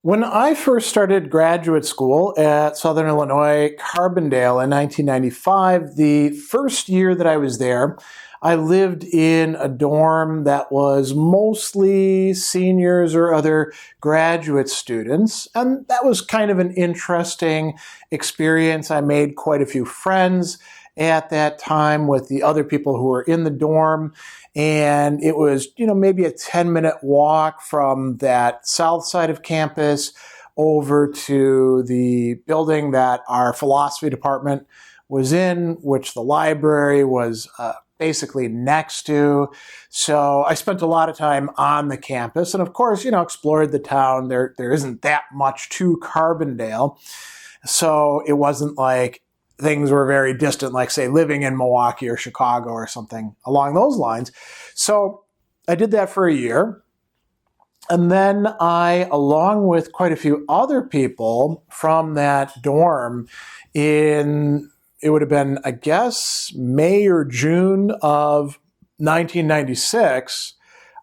When I first started graduate school at Southern Illinois, Carbondale in 1995, the first year that I was there, I lived in a dorm that was mostly seniors or other graduate students. And that was kind of an interesting experience. I made quite a few friends at that time with the other people who were in the dorm. And it was, maybe a 10-minute walk from that south side of campus over to the building that our philosophy department was in, which the library was basically next to. So I spent a lot of time on the campus and, of course, explored the town. There isn't that much to Carbondale. So it wasn't like things were very distant, like, say, living in Milwaukee or Chicago or something along those lines. So I did that for a year. And then I, along with quite a few other people from that dorm it would have been, I guess, May or June of 1996,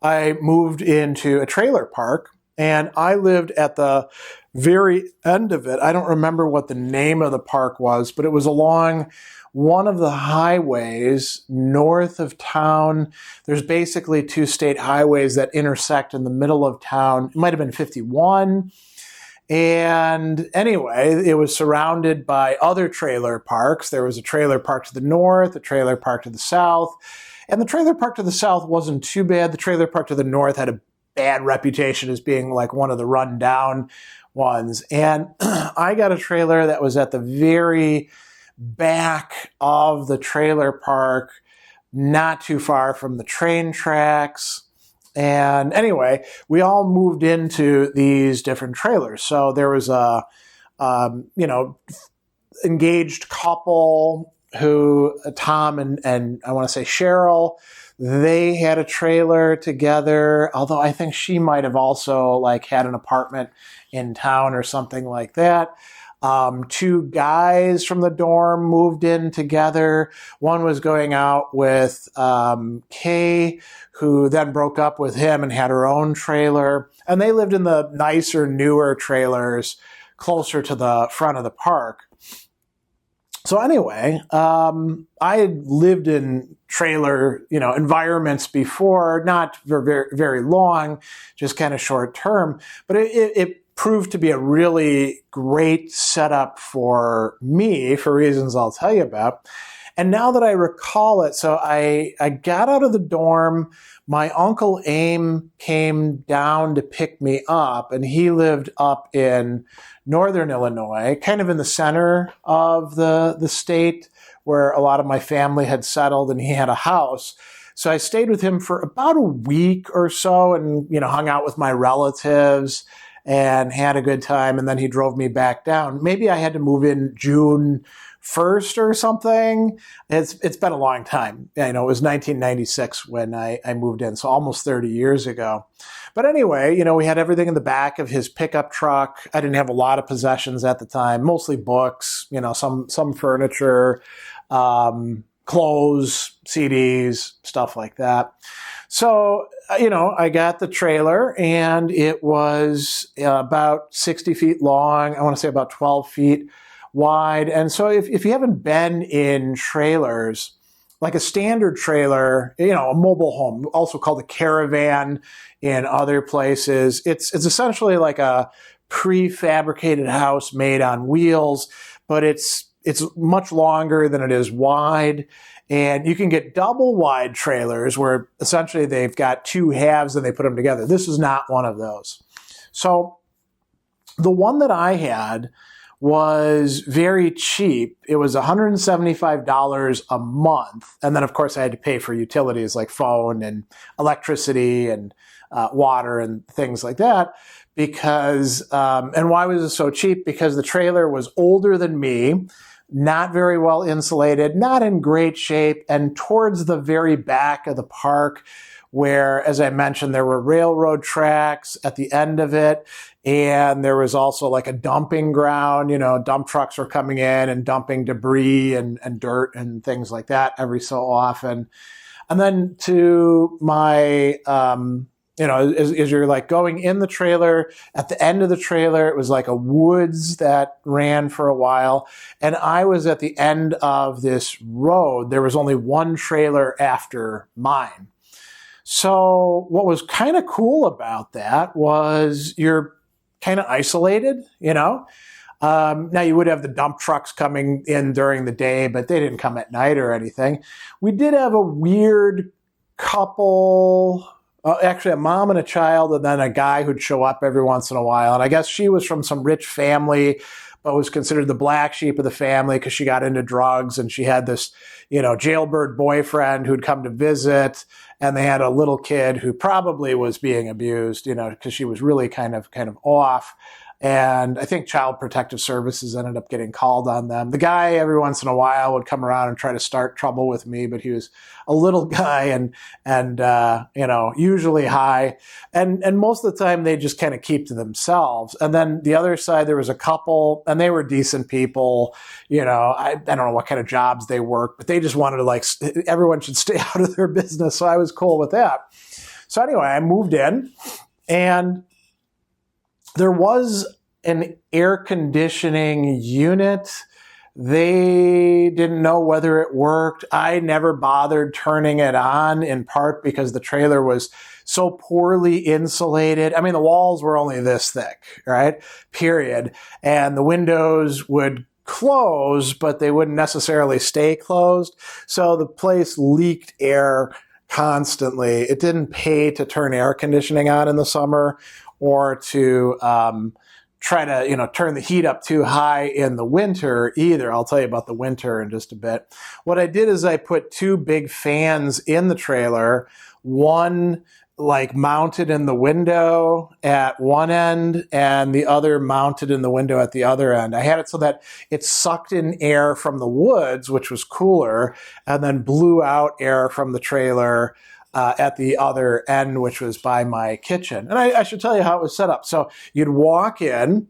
I moved into a trailer park. And I lived at the very end of it. I don't remember what the name of the park was, but it was along one of the highways north of town. There's basically two state highways that intersect in the middle of town. It might have been 51. And anyway, it was surrounded by other trailer parks. There was a trailer park to the north, a trailer park to the south. And the trailer park to the south wasn't too bad. The trailer park to the north had a bad reputation as being like one of the rundown ones. And I got a trailer that was at the very back of the trailer park, not too far from the train tracks. And anyway, we all moved into these different trailers. So there was a, engaged couple who, Tom and I want to say Cheryl, they had a trailer together, although I think she might have also had an apartment in town or something like that. Two guys from the dorm moved in together. One was going out with Kay, who then broke up with him and had her own trailer. And they lived in the nicer, newer trailers closer to the front of the park. So anyway, I had lived in trailer, environments before, not very, very long, just kind of short term, but it proved to be a really great setup for me for reasons I'll tell you about. And now that I recall it, so I got out of the dorm. My Uncle Aim came down to pick me up, and he lived up in northern Illinois, kind of in the center of the state where a lot of my family had settled, and he had a house. So I stayed with him for about a week or so and, hung out with my relatives and had a good time. And then he drove me back down. Maybe I had to move in June 1st or something. It's been a long time. It was 1996 when I moved in, so almost 30 years ago. But anyway, we had everything in the back of his pickup truck. I didn't have a lot of possessions at the time, mostly books, some furniture, clothes, CDs, stuff like that. So, I got the trailer, and it was about 60 feet long. I want to say about 12 feet wide. And so if you haven't been in trailers, like a standard trailer, a mobile home, also called a caravan in other places, it's essentially like a prefabricated house made on wheels, but it's much longer than it is wide. And you can get double wide trailers where essentially they've got two halves and they put them together. This is not one of those. So the one that I had was very cheap. It was $175 a month. And then, of course, I had to pay for utilities like phone and electricity and water and things like that. Because, and why was it so cheap? Because the trailer was older than me, not very well insulated, not in great shape, and towards the very back of the park where, as I mentioned, there were railroad tracks at the end of it, and there was also like a dumping ground. Dump trucks were coming in and dumping debris and dirt and things like that every so often. And then to my as you're like going in the trailer, at the end of the trailer, it was like a woods that ran for a while. And I was at the end of this road. There was only one trailer after mine. So what was kind of cool about that was you're kind of isolated, Now you would have the dump trucks coming in during the day, but they didn't come at night or anything. We did have a weird couple, actually a mom and a child, and then a guy who'd show up every once in a while. And I guess she was from some rich family, but was considered the black sheep of the family because she got into drugs, and she had this, jailbird boyfriend who'd come to visit, and they had a little kid who probably was being abused, because she was really kind of off. And I think Child Protective Services ended up getting called on them. The guy every once in a while would come around and try to start trouble with me, but he was a little guy and usually high. And most of the time they just kind of keep to themselves. And then the other side, there was a couple, and they were decent people. I don't know what kind of jobs they worked, but they just wanted to everyone should stay out of their business. So I was cool with that. So anyway, I moved in, and there was an air conditioning unit. They didn't know whether it worked. I never bothered turning it on, in part because the trailer was so poorly insulated. I mean, the walls were only this thick, right? Period. And the windows would close, but they wouldn't necessarily stay closed. So the place leaked air constantly. It didn't pay to turn air conditioning on in the summer, or to try to, turn the heat up too high in the winter either. I'll tell you about the winter in just a bit. What I did is I put two big fans in the trailer, one mounted in the window at one end and the other mounted in the window at the other end. I had it so that it sucked in air from the woods, which was cooler, and then blew out air from the trailer at the other end, which was by my kitchen. And I should tell you how it was set up. So you'd walk in,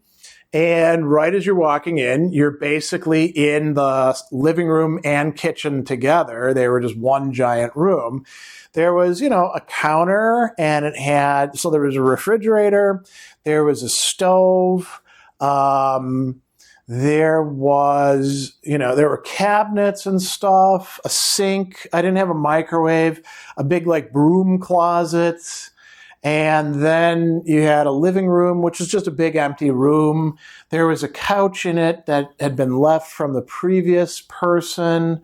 and right as you're walking in, you're basically in the living room and kitchen together. They were just one giant room. There was, a counter, and so there was a refrigerator, there was a stove, there were cabinets and stuff, a sink. I didn't have a microwave, a big broom closet. And then you had a living room, which was just a big empty room. There was a couch in it that had been left from the previous person.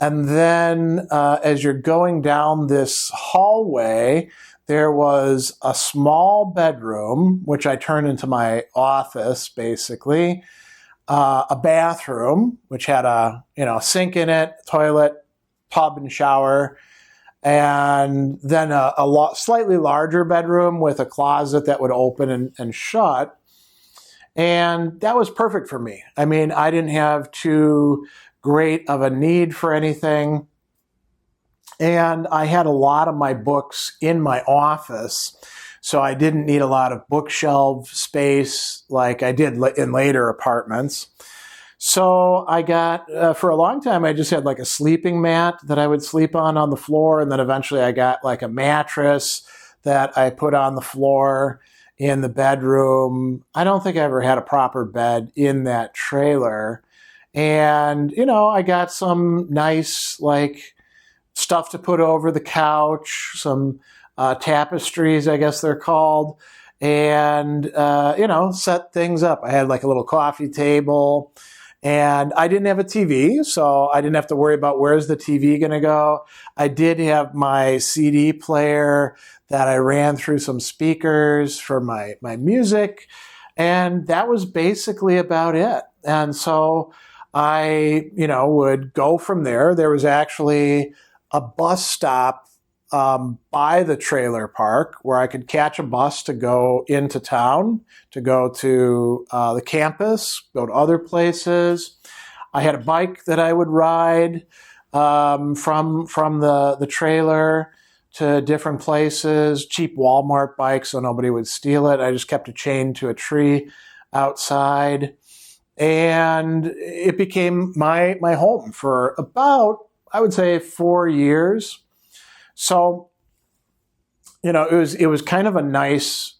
And then as you're going down this hallway, there was a small bedroom, which I turned into my office, basically. A bathroom, which had a sink in it, toilet, tub and shower, and then a slightly larger bedroom with a closet that would open and shut. And that was perfect for me. I mean, I didn't have too great of a need for anything. And I had a lot of my books in my office, so I didn't need a lot of bookshelf space like I did in later apartments. So I got, for a long time, I just had a sleeping mat that I would sleep on the floor. And then eventually I got a mattress that I put on the floor in the bedroom. I don't think I ever had a proper bed in that trailer. And, I got some nice, stuff to put over the couch, some tapestries, I guess they're called, and, set things up. I had a little coffee table, and I didn't have a TV, so I didn't have to worry about where's the TV going to go. I did have my CD player that I ran through some speakers for my music, and that was basically about it. And so I, would go from there. There was actually a bus stop by the trailer park where I could catch a bus to go into town, to go to the campus, go to other places. I had a bike that I would ride from the trailer to different places, cheap Walmart bike so nobody would steal it. I just kept it chained to a tree outside. And it became my home for about, I would say, 4 years. So, it was kind of a nice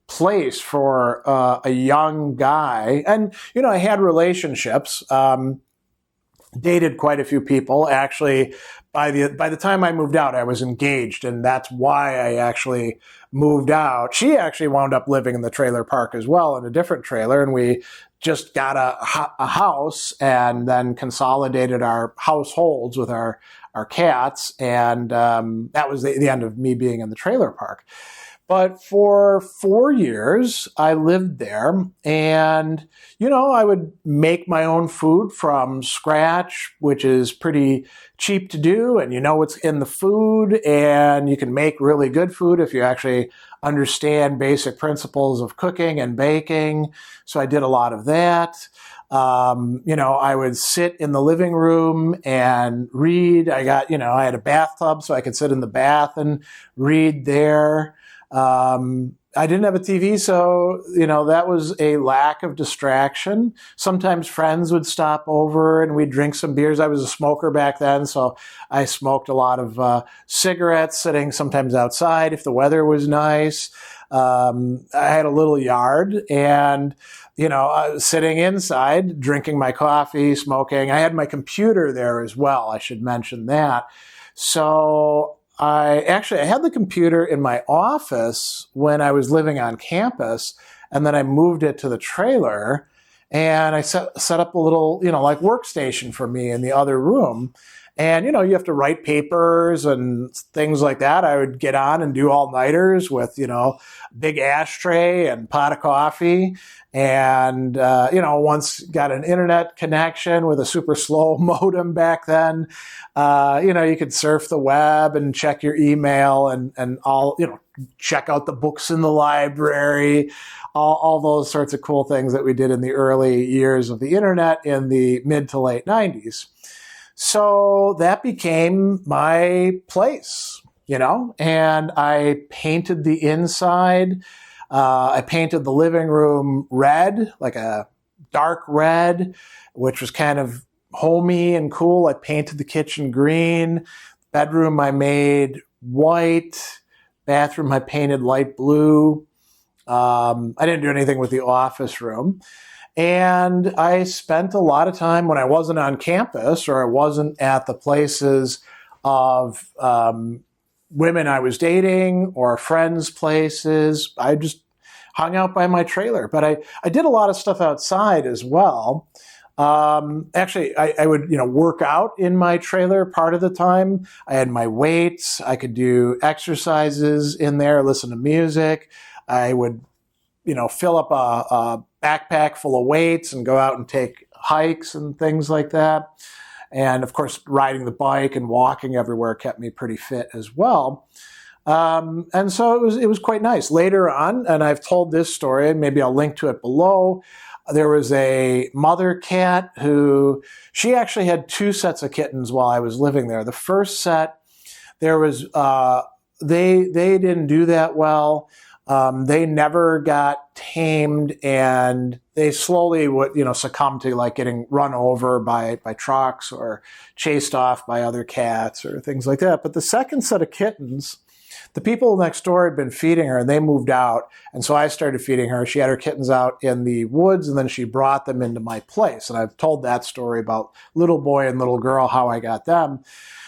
place for a young guy. And, I had relationships, dated quite a few people. Actually, by the time I moved out, I was engaged, and that's why I actually moved out. She actually wound up living in the trailer park as well, in a different trailer, and we just got a house and then consolidated our households with our cats, and that was the end of me being in the trailer park. But for 4 years, I lived there, and, I would make my own food from scratch, which is pretty cheap to do, and you know what's in the food, and you can make really good food if you actually understand basic principles of cooking and baking. So I did a lot of that. I would sit in the living room and read. I had a bathtub, so I could sit in the bath and read there. I didn't have a TV, so, that was a lack of distraction. Sometimes friends would stop over and we'd drink some beers. I was a smoker back then, so I smoked a lot of cigarettes, sitting sometimes outside if the weather was nice. I had a little yard, and, I was sitting inside, drinking my coffee, smoking. I had my computer there as well. I should mention that. So I had the computer in my office when I was living on campus, and then I moved it to the trailer, and I set up a little, workstation for me in the other room. And, you have to write papers and things like that. I would get on and do all-nighters with, big ashtray and pot of coffee. And, once got an internet connection with a super slow modem back then. You could surf the web and check your email and all, check out the books in the library, all those sorts of cool things that we did in the early years of the internet in the mid to late 90s. So that became my place, and I painted the inside. I painted the living room red, like a dark red, which was kind of homey and cool. I painted the kitchen green. Bedroom I made white. Bathroom I painted light blue. I didn't do anything with the office room. And I spent a lot of time when I wasn't on campus or I wasn't at the places of women I was dating or friends' places. I just hung out by my trailer. But I did a lot of stuff outside as well. Actually, I would, work out in my trailer part of the time. I had my weights. I could do exercises in there, listen to music. I would, fill up a backpack full of weights and go out and take hikes and things like that. And of course, riding the bike and walking everywhere kept me pretty fit as well. And so it was quite nice. Later on, and I've told this story, and maybe I'll link to it below, there was a mother cat who, she actually had 2 sets of kittens while I was living there. The first set, there was, they didn't do that well. They never got tamed, and they slowly would, succumb to like getting run over by trucks or chased off by other cats or things like that. But the second set of kittens, the people next door had been feeding her and they moved out. And so I started feeding her. She had her kittens out in the woods, and then she brought them into my place. And I've told that story about little boy and little girl, how I got them.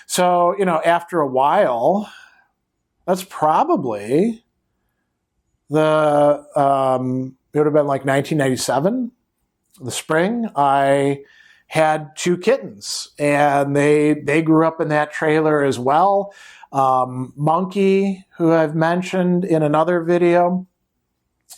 So, after a while, that's probably it would have been like 1997, the spring. I had 2 kittens, and they grew up in that trailer as well. Monkey, who I've mentioned in another video,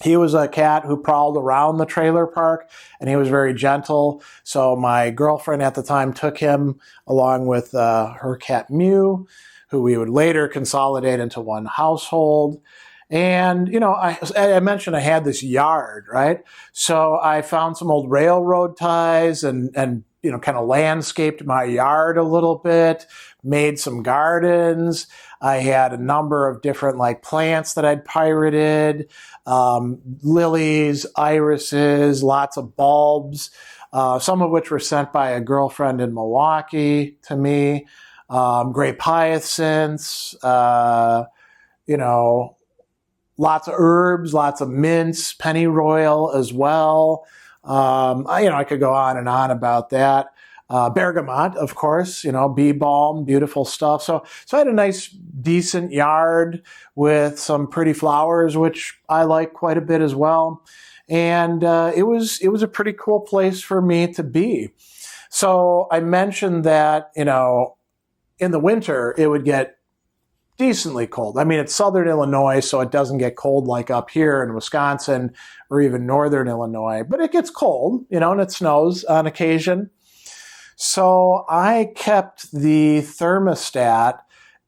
he was a cat who prowled around the trailer park, and he was very gentle. So my girlfriend at the time took him along with her cat Mew, who we would later consolidate into one household. And, I mentioned I had this yard, right? So I found some old railroad ties and kind of landscaped my yard a little bit, made some gardens. I had a number of different plants that I'd pirated, lilies, irises, lots of bulbs, some of which were sent by a girlfriend in Milwaukee to me, grape hyacinths, lots of herbs, lots of mints, pennyroyal as well. I could go on and on about that. Bergamot, of course, bee balm, beautiful stuff. So I had a nice, decent yard with some pretty flowers, which I like quite a bit as well. And it was a pretty cool place for me to be. So I mentioned that, in the winter, it would get decently cold. I mean, it's southern Illinois, so it doesn't get cold like up here in Wisconsin or even northern Illinois, but it gets cold, and it snows on occasion. So I kept the thermostat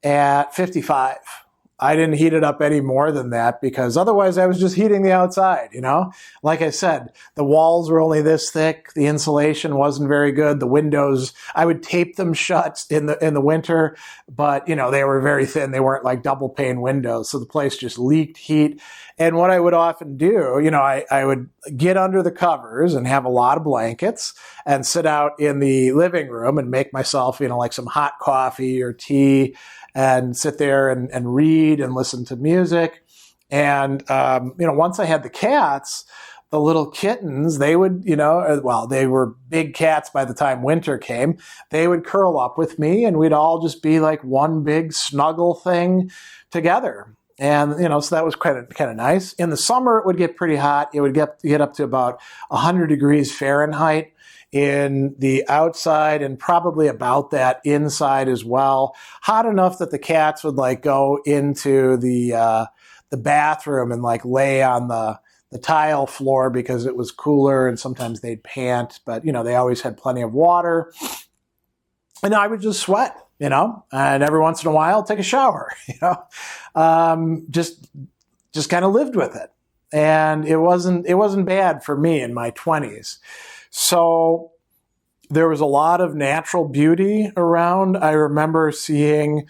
at 55. I didn't heat it up any more than that because otherwise I was just heating the outside, Like I said, the walls were only this thick. The insulation wasn't very good. The windows, I would tape them shut in the winter, but, they were very thin. They weren't like double pane windows. So the place just leaked heat. And what I would often do, I would get under the covers and have a lot of blankets and sit out in the living room and make myself, like some hot coffee or tea and sit there and read and listen to music. And, once I had the cats, the little kittens, they would, they were big cats by the time winter came. They would curl up with me and we'd all just be like one big snuggle thing together. And, so that was kind of nice. In the summer, it would get pretty hot. It would get up to about 100 degrees Fahrenheit in the outside and probably about that inside as well. Hot enough that the cats would like go into the bathroom and like lay on the tile floor because it was cooler, and sometimes they'd pant, but they always had plenty of water. And I would just sweat, and every once in a while take a shower, just kind of lived with it. And it wasn't bad for me in my 20s. So there was a lot of natural beauty around. I remember seeing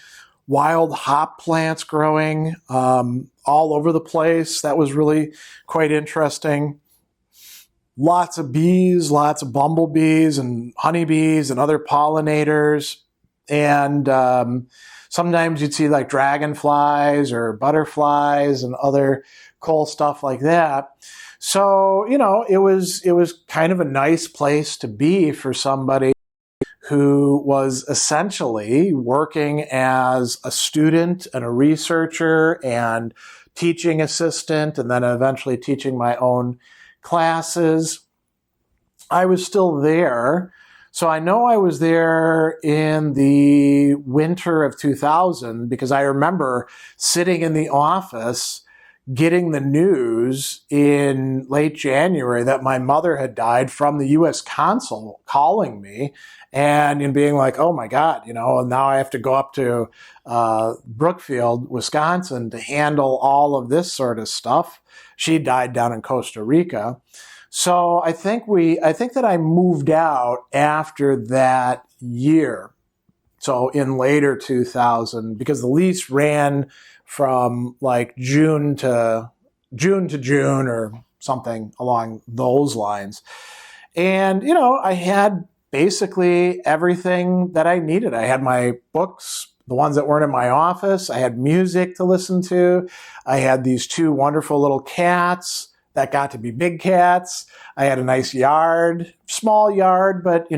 wild hop plants growing all over the place. That was really quite interesting. Lots of bees, lots of bumblebees and honeybees and other pollinators. And sometimes you'd see like dragonflies or butterflies and other cool stuff like that. So, it was kind of a nice place to be for somebody who was essentially working as a student and a researcher and teaching assistant, and then eventually teaching my own classes. I was still there. So I know I was there in the winter of 2000 because I remember sitting in the office getting the news in late January that my mother had died from the U.S. consul calling me and being like, oh my God, and now I have to go up to Brookfield, Wisconsin to handle all of this sort of stuff. She died down in Costa Rica. So I think that I moved out after that year. So in later 2000, because the lease ran from like June to June or something along those lines. And, I had basically everything that I needed. I had my books, the ones that weren't in my office. I had music to listen to. I had these two wonderful little cats that got to be big cats. I had a nice yard, small yard, but,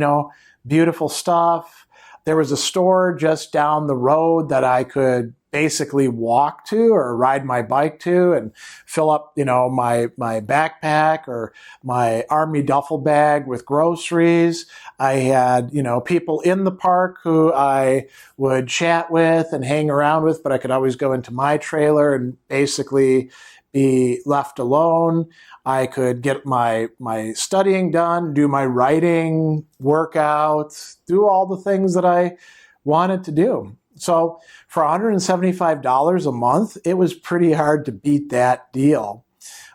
beautiful stuff. There was a store just down the road that I could basically walk to or ride my bike to and fill up, my backpack or my army duffel bag with groceries. I had, people in the park who I would chat with and hang around with, but I could always go into my trailer and basically be left alone. I could get my studying done, do my writing, workout, do all the things that I wanted to do. So for $175 a month, it was pretty hard to beat that deal.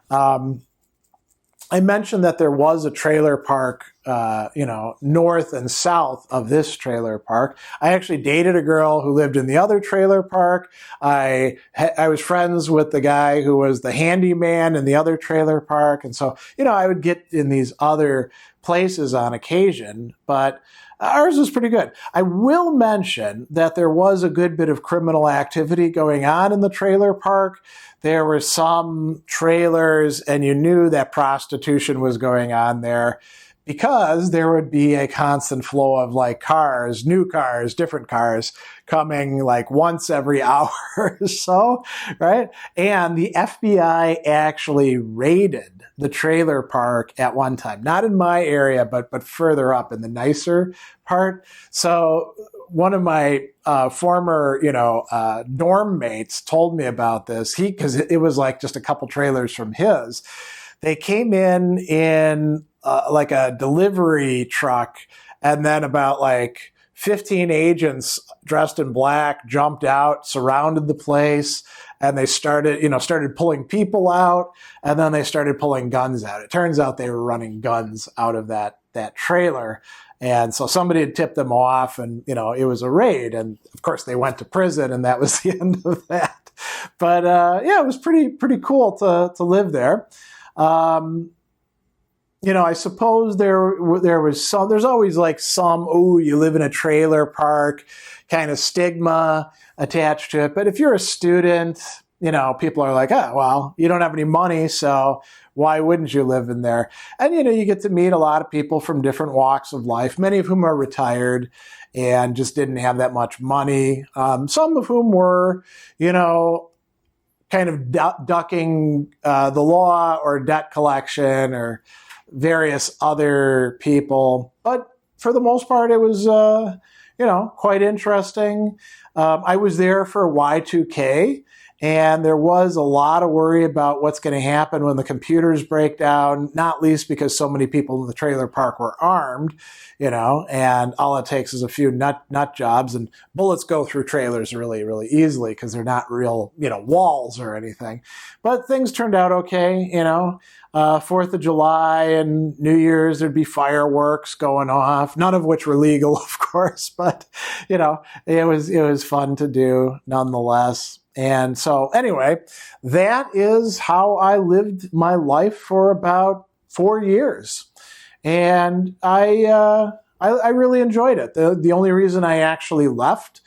I mentioned that there was a trailer park, north and south of this trailer park. I actually dated a girl who lived in the other trailer park. I was friends with the guy who was the handyman in the other trailer park. And so, I would get in these other places on occasion, but ours was pretty good. I will mention that there was a good bit of criminal activity going on in the trailer park. There were some trailers, and you knew that prostitution was going on there because there would be a constant flow of like cars, new cars, different cars coming like once every hour or so, right? And the FBI actually raided the trailer park at one time, not in my area, but further up in the nicer part. So one of my former, dorm mates told me about this. Because it was like just a couple trailers from his. They came in like a delivery truck, and then about like 15 agents dressed in black jumped out, surrounded the place, and they started pulling people out, and then they started pulling guns out. It turns out they were running guns out of that trailer. And so somebody had tipped them off, and, it was a raid. And of course they went to prison, and that was the end of that. But, it was pretty cool to live there. I suppose there's always like some, you live in a trailer park kind of stigma attached to it. But if you're a student, people are like, well, you don't have any money, so why wouldn't you live in there? And, you get to meet a lot of people from different walks of life, many of whom are retired and just didn't have that much money. Some of whom were, kind of ducking the law or debt collection or various other people. But for the most part, it was, quite interesting. I was there for Y2K, and there was a lot of worry about what's going to happen when the computers break down, not least because so many people in the trailer park were armed, and all it takes is a few nut jobs, and bullets go through trailers really, really easily because they're not real, walls or anything. But things turned out okay, 4th of July and New Year's, there'd be fireworks going off, none of which were legal, of course, but, it was fun to do nonetheless. And so anyway, that is how I lived my life for about 4 years. And I really enjoyed it. The only reason I actually left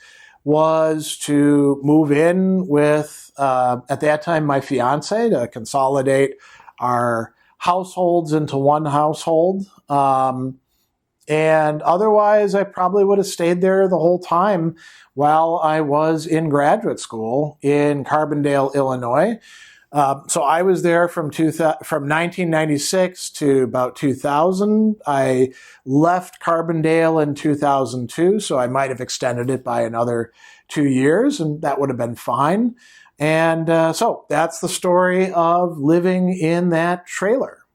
was to move in with, at that time, my fiance, to consolidate our households into one household. And otherwise, I probably would have stayed there the whole time while I was in graduate school in Carbondale, Illinois. So I was there from 1996 to about 2000. I left Carbondale in 2002, so I might have extended it by another 2 years, and that would have been fine. And so that's the story of living in that trailer.